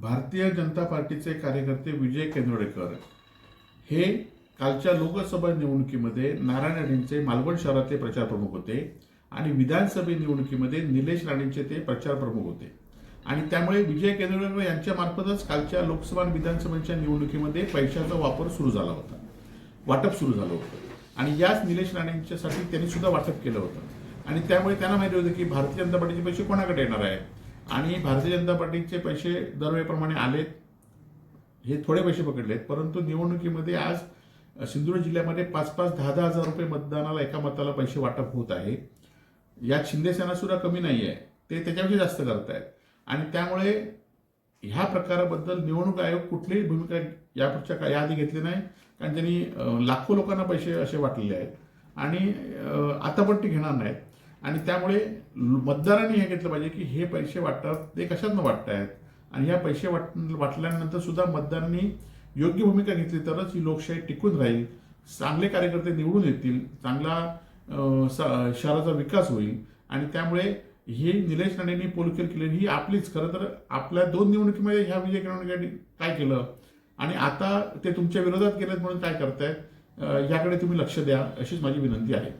भारतीय जनता पार्टीचे कार्यकर्ते विजय केंद्रेकर हे कालच्या लोकसभा निवडणुकीमध्ये नारायण राणेंचे मालवण शहरातले प्रचार प्रमुख होते आणि विधानसभा निवडणुकीमध्ये निलेश राणेंचे ते प्रचार प्रमुख होते. आणि त्यामुळे विजय केंद्रेकर यांच्या मार्फतच कालच्या लोकसभा आणि विधानसभेच्या निवडणुकीमध्ये पैशाचा वापर सुरू झाला होता, वाटप सुरू झालं होतं. आणि याच निलेश राणेंच्यासाठी त्यांनी सुद्धा वाटप केलं होतं. आणि त्यामुळे त्यांना माहिती होतं की भारतीय जनता पार्टीचे पैसे कोणाकडे येणार आहेत. आणि भारतीय जनता पार्टीचे पैसे दरवेळेप्रमाणे आलेत, हे थोडे पैसे पकडलेत. परंतु निवडणुकीमध्ये आज सिंधुदुर्ग जिल्ह्यामध्ये 5-5, 10-10 हजार रुपये मतदानाला एका मताला पैसे वाटप होत आहे. यात शिंदे सेना सुद्धा कमी नाही आहे, ते त्याच्यापेक्षा जास्त करतायत. आणि त्यामुळे ह्या प्रकाराबद्दल निवडणूक आयोग कुठलीही भूमिका यापुढच्या याआधी घेतली नाही, कारण त्यांनी लाखो लोकांना पैसे असे वाटलेले आहेत आणि आता पण ते घेणार नाहीत. आणि त्यामुळे मतदारांनी हे घेतलं पाहिजे की हे पैसे वाटतात ते कशातनं वाटतायत आणि ह्या पैसे वाटल्यानंतर सुद्धा मतदारांनी योग्य भूमिका घेतली तरच ही लोकशाही टिकून राहील, चांगले कार्यकर्ते निवडून येतील, चांगला शहराचा विकास होईल. आणि त्यामुळे ही निलेश राणेंनी पोलखेल केली ही आपलीच, खरं तर आपल्या 2 निवडणुकीमध्ये ह्या विजय केंद्रेकरांनी काय केलं आणि आता ते तुमच्या विरोधात गेलेत म्हणून काय करतायत याकडे तुम्ही लक्ष द्या, अशीच माझी विनंती आहे.